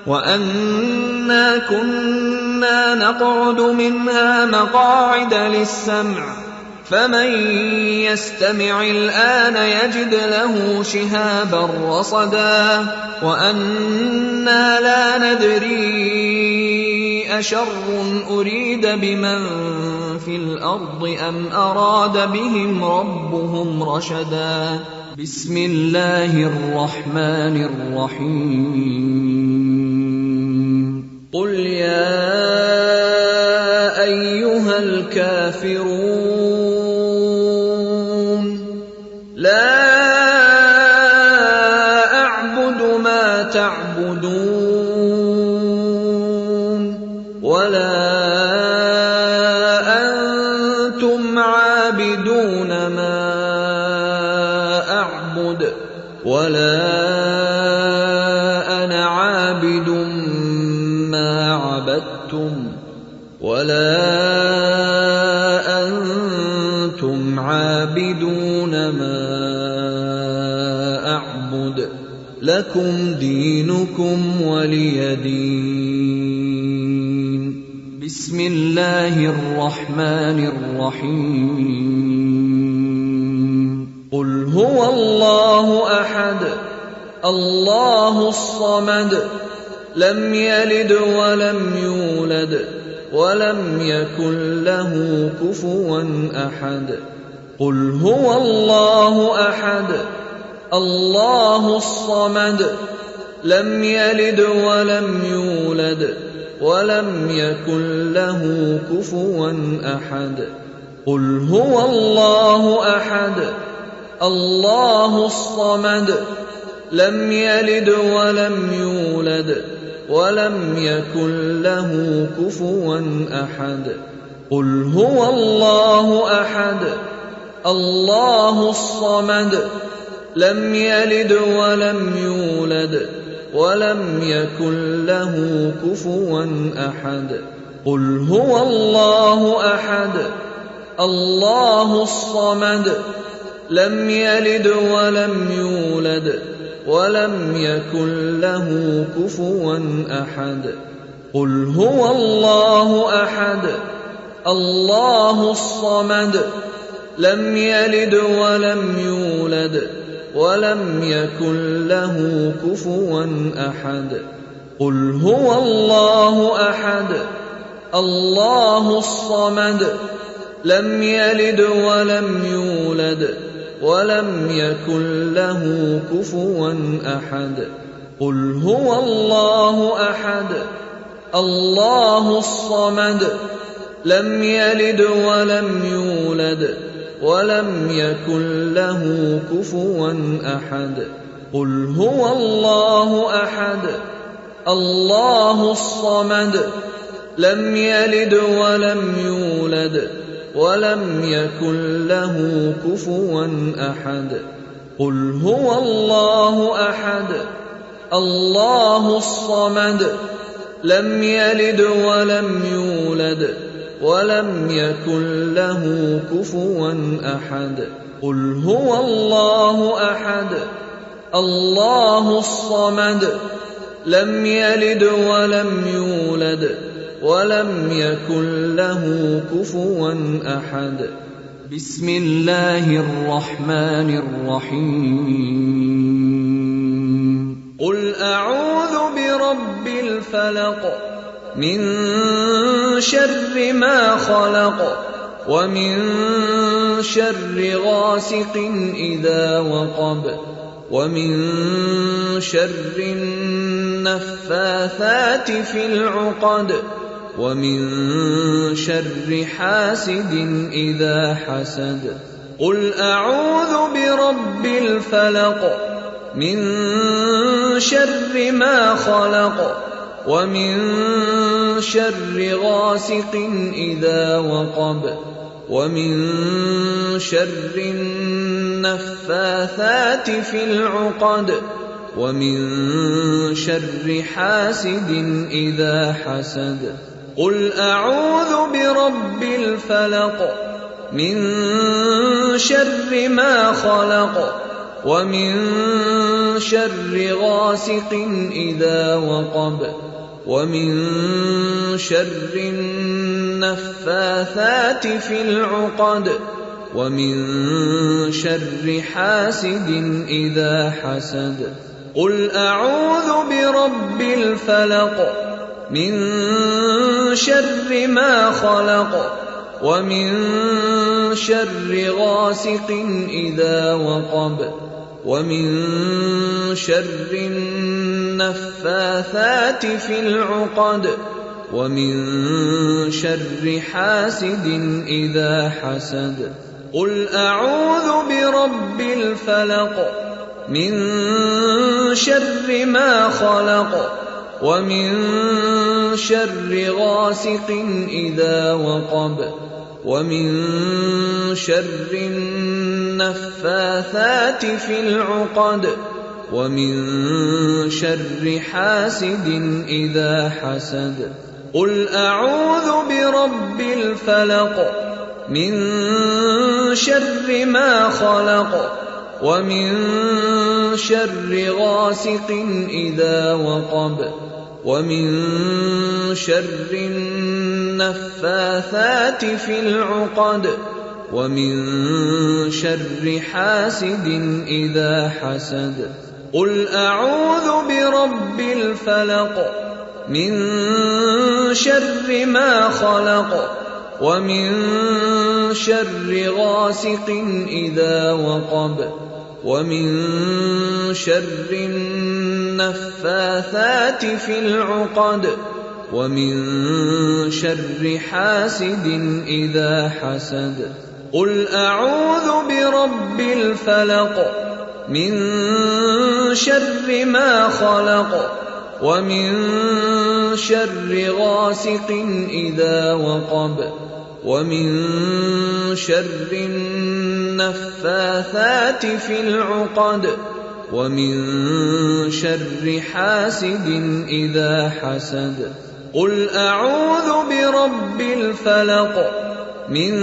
وأنا كنا نقعد منها مقاعد للسمع فمن يستمع الآن يجد له شهابا رصدا وأنا لا ندري أشر أريد بمن في الأرض أم أراد بهم ربهم رشدا. بسم الله الرحمن الرحيم. قل يا أيها الكافرون لا أعبد ما تعبدون ولا أنتم عابدون ما أعبد ولا أنا عابد ما عبدتم ولا أنتم عابدون ما أعبد لكم دينكم ولي دين. بسم الله الرحمن الرحيم. قل هو الله أحد الله الصمد لم يلد ولم يولد ولم يكن له كفوا أحد. قل هو الله أحد الله الصمد لم يلد ولم يولد ولم يكن له كفوا أحد. قل هو الله أحد الله الصمد لم يلد ولم يولد ولم يكن له كفوا أحد. قل هو الله أحد الله الصمد لم يلد ولم يولد ولم يكن له كفوا أحد. قل هو الله أحد الله الصمد لم يلد ولم يولد ولم يكن له كفوا أحد. قل هو الله أحد الله الصمد لم يلد ولم يولد ولم يكن له كفوا أحد. قل هو الله أحد الله الصمد لم يلد ولم يولد ولم يكن له كفوا أحد. قل هو الله أحد الله الصمد لم يلد ولم يولد ولم يكن له كفوا أحد. قل هو الله أحد الله الصمد لم يلد ولم يولد ولم يكن له كفوا أحد. قل هو الله أحد الله الصمد لم يلد ولم يولد ولم يكن له كفوا أحد. قل هو الله أحد الله الصمد لم يلد ولم يولد ولم يكن له كفوا أحد. بسم الله الرحمن الرحيم. قل أعوذ برب الفلق من شر ما خلق ومن شر غاسق إذا وقب ومن شر النفاثات في العقد ومن شر حاسد إذا حسد. قل أعوذ برب الفلق من شر ما خلق ومن شر غاسق إذا وقب ومن شر النفاثات في العقد ومن شر حاسد إذا حسد. قل أعوذ برب الفلق من شر ما خلق ومن شر غاسق إذا وقب ومن شر النفاثات في العقد ومن شر حاسد إذا حسد. قل أعوذ برب الفلق من شر ما خلق ومن شر غاسق إذا وقب ومن شر النفاثات في العقد ومن شر حاسد إذا حسد. قل أعوذ برب الفلق من شر ما خلق ومن شر غاسق إذا وقب ومن شر النفاثات في العقد ومن شر حاسد إذا حسد. قل أعوذ برب الفلق من شر ما خلق ومن شر غاسق إذا وقب ومن شر النفاثات في العقد ومن شر حاسد إذا حسد. قل أعوذ برب الفلق من شر ما خلق ومن شر غاسق إذا وقب ومن شر النفاثات في العقد ومن شر حاسد إذا حسد. قل أعوذ برب الفلق من شر ما خلق ومن شر غاسق إذا وقب ومن شر النفاثات في العقد ومن شر حاسد إذا حسد. قل أعوذ برب الفلق من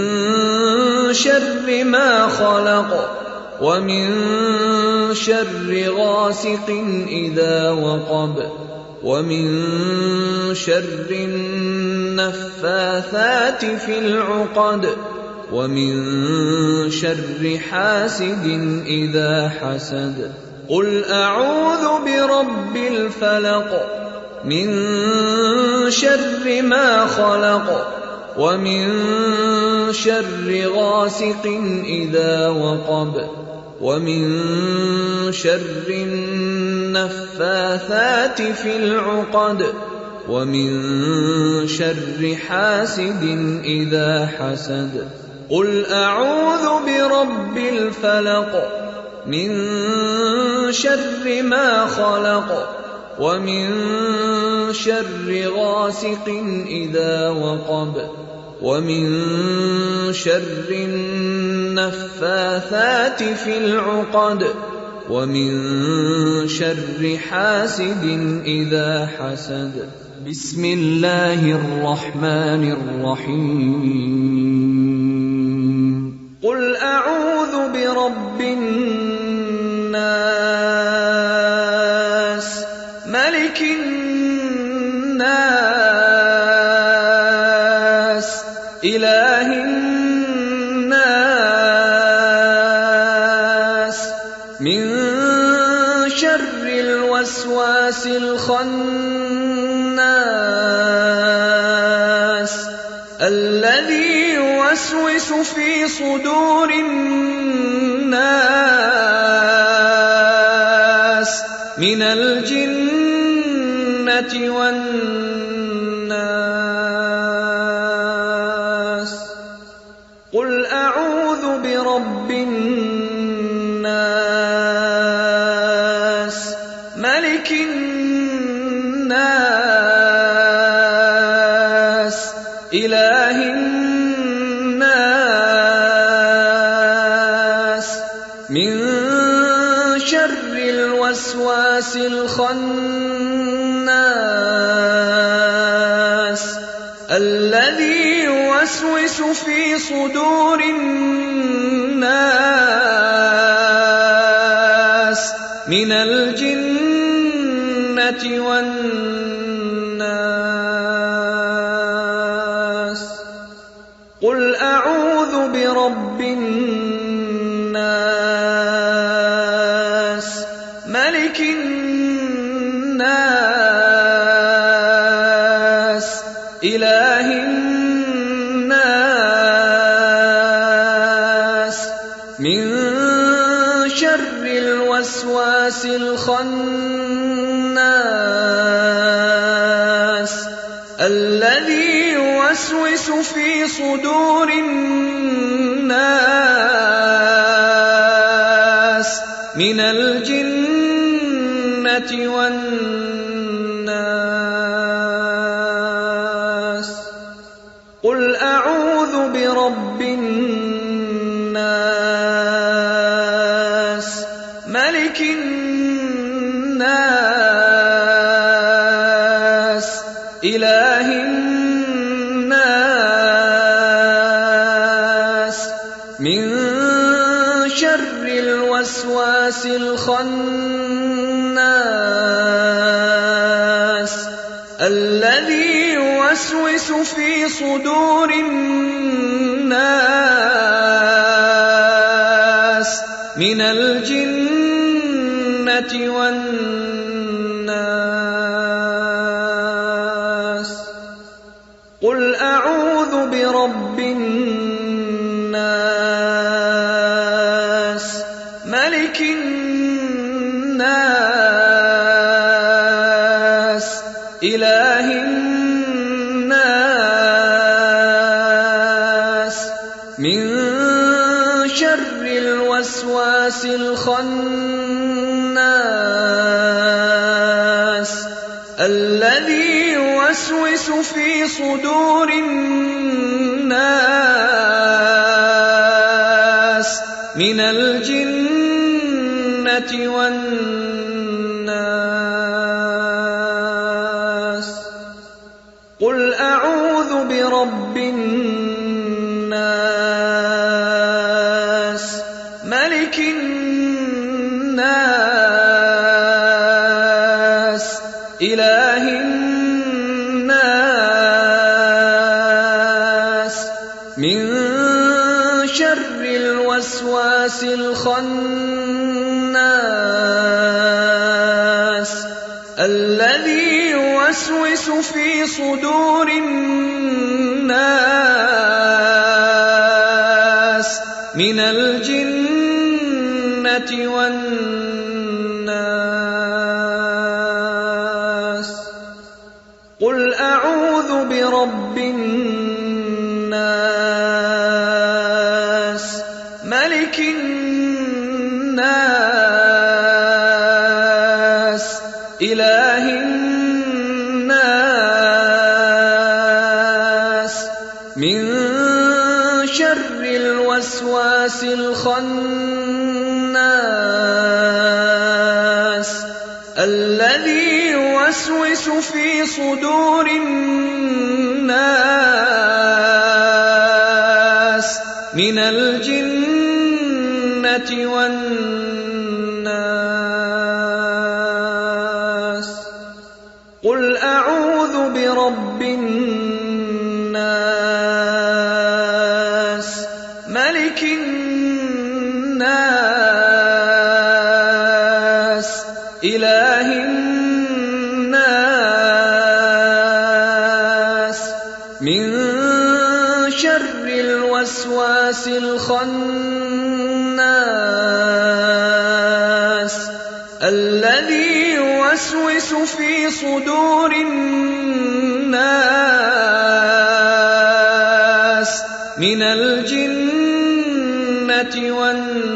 شر ما خلق ومن شر غاسق إذا وقب ومن شر النفاثات في العقد ومن شر حاسد إذا حسد. قل أعوذ برب الفلق من شر ما خلق ومن شر غاسق إذا وقب ومن شر النفاثات في العقد ومن شر حاسد إذا حسد. قل أعوذ برب الفلق من شر ما خلق ومن شر غاسق إذا وقب ومن شر النفاثات في العقد ومن شر حاسد إذا حسد. بسم الله الرحمن الرحيم. قل أعوذ برب الناس ملك الناس إله الناس من شر الوسواس الخناس الذي يوسوس في صدور الناس من الجنة والناس. قل أعوذ برب الناس ملك الناس إله الناس من شر الوسواس الخناس الذي يوسوس في صدور الناس من الجنة والناس. قل أعوذ برب الناس ملك الناس إله الناس من شر الوسواس الخناس الذي يوسوس في صدور الناس من الجنة والناس. قل أعوذ برب الناس ملك الناس إله الناس من شر الوسواس الخناس الذي يوسوس في صدور الناس من الجنة والناس. قل أعوذ برب الناس ملك الناس إله الناس من شر الوسواس الخناس الذي يوسوس في صدور الناس من الجنة والناس. قل أعوذ برب الناس ملك الناس إله الناس من شر الوسواس الخناس الذي يوسوس في صدور الناس من الجنة والناس. قل أعوذ برب الناس ملك الناس إله الناس من شر الوسواس الخناس الذي يوسوس في صدور الناس من الجنة والناس. قل أعوذ برب الناس ملك الناس إله الناس من شر الوسواس الخناس الذي يوسوس في صدور الناس من الجنة والناس.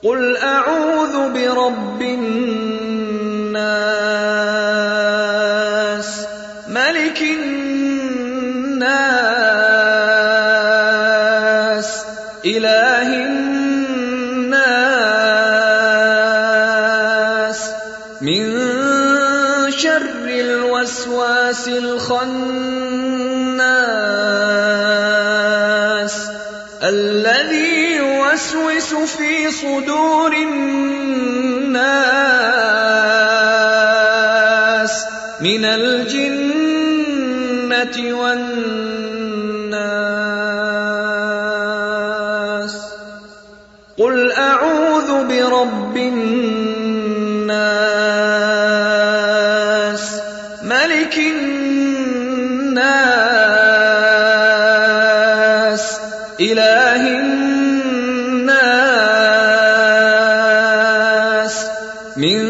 قل أعوذ برب الناس ملك الناس إله الناس من شر الوسواس الخناس الذي يوسوس في صدور الناس من الجنة والناس. قل أعوذ برب الناس ملك الناس إله الناس من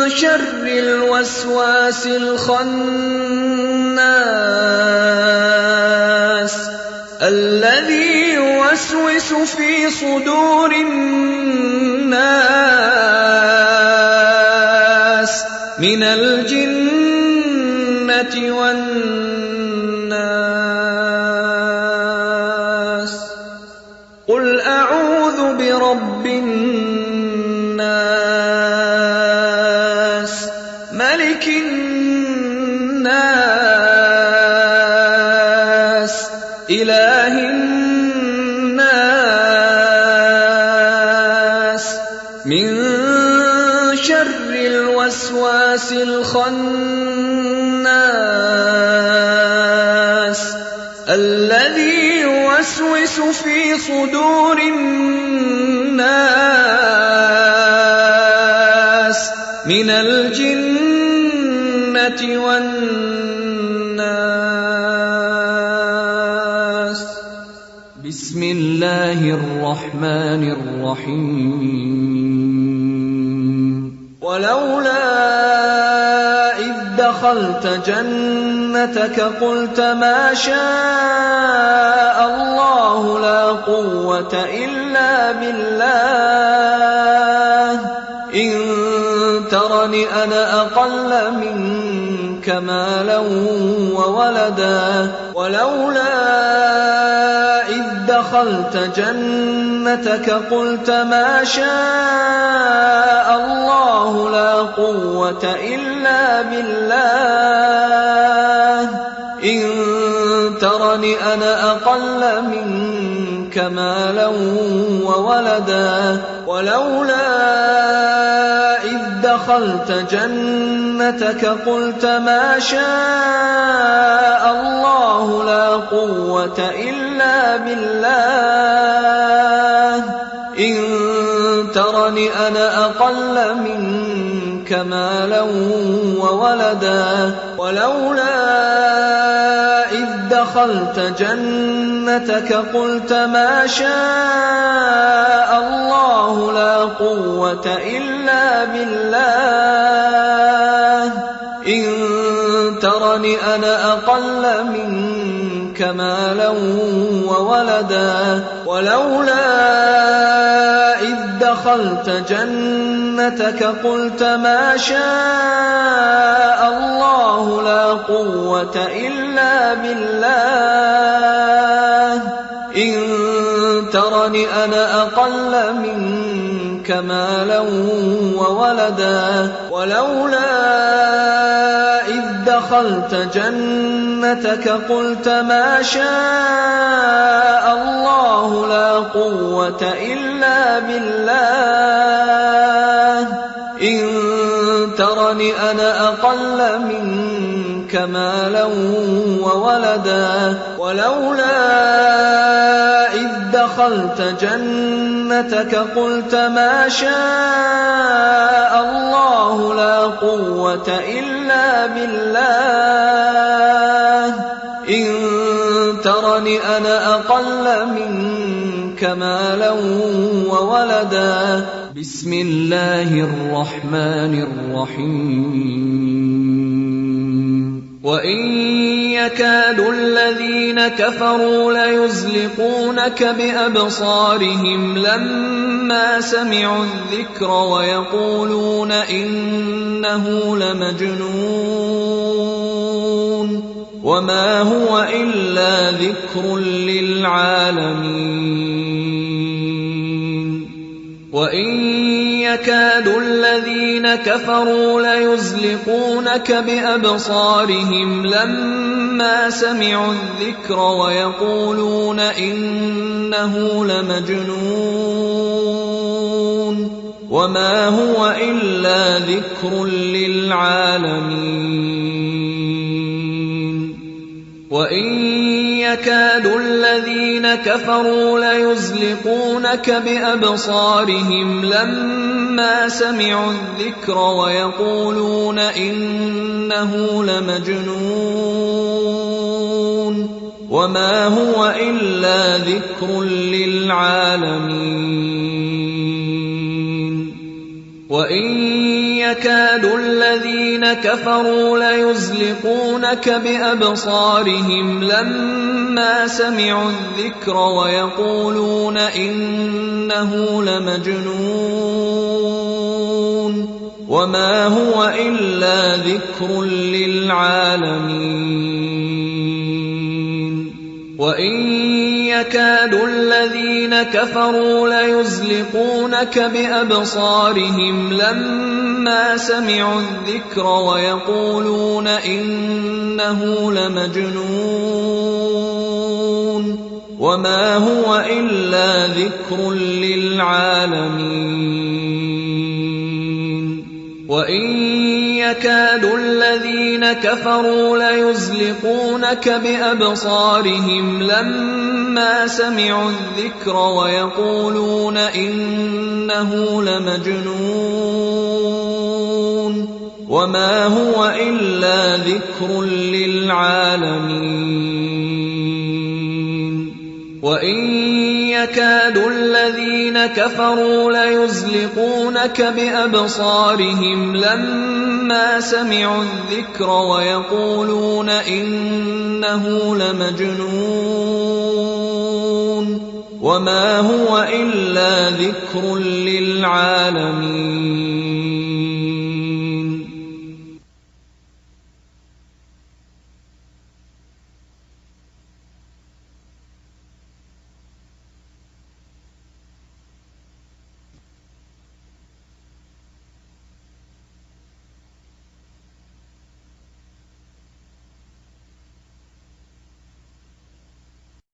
شر الوسواس الخناس الذي يوسوس في صدور الناس من الجنة والناس. قل أعوذ برب الناس ملك الناس إله الناس من شر الوسواس الخناس الذي يوسوس في صدور الناس من الجنة والناس. بسم الله الرحمن الرحيم. ولولا إذ دخلت جنتك قلت ما شاء الله لا قوة إلا بالله إن ترني أنا أقل منك مالا وولدا. ولولا إذ دخلت جنتك قلت ما شاء الله لا قوة إلا بالله إن ترني أنا أقل منك مالا وولدا. ولولا إذ دخلت جنتك قلت ما شاء الله لا قوة إلا بالله إن ترني أنا أقل منك مالا وولدا. ولولا إذ دخلت جنتك قلت ما شاء الله لا قوة إلا بالله إن ترني أنا أقل منك مالا وولدا. ولولا إذ دخلت جنتك قلت ما شاء الله لا قوة إلا بالله إن ترني أنا أقل منك مالا وولدا ولولا إذ دخلت جنتك قلت ما شاء الله لا قوة إلا بالله إن ترني أنا أقل منك مالا وولدا ولولا إذ دخلت جنتك قلت ما شاء الله لا قوة إلا بالله إن ترني أنا أقل منك مالا وولدا بسم الله الرحمن الرحيم وإن يكاد الذين كفروا ليزلقونك بأبصارهم لما سمعوا الذكر ويقولون إنه لمجنون وما هو إلا ذكر للعالمين وإن يكاد الذين كفروا ليزلقونك بأبصارهم لما سمعوا الذكر ويقولون إنه لمجنون وما هو إلا ذكر للعالمين وإن يكاد الذين كفروا ليزلقونك بأبصارهم لما سمعوا الذكر ويقولون إنه لمجنون وما هو إلا ذكر للعالمين وإن يكاد الذين كفروا ليزلقونك بأبصارهم لما سمعوا الذكر ويقولون إنه لمجنون وما هو إلا ذكر للعالمين وإن يكاد الذين كفروا ليزلقونك بأبصارهم لما سمعوا الذكر ويقولون إنه لمجنون وما هو إلا ذكر للعالمين وإن يكاد الذين كفروا ليزلقونك بأبصارهم لما سمعوا الذكر ويقولون إنه لمجنون وما هو إلا ذكر للعالمين وإن يكاد الذين كفروا ليزلقونك بأبصارهم لما سمعوا الذكر ويقولون إنه لمجنون وما هو إلا ذكر للعالمين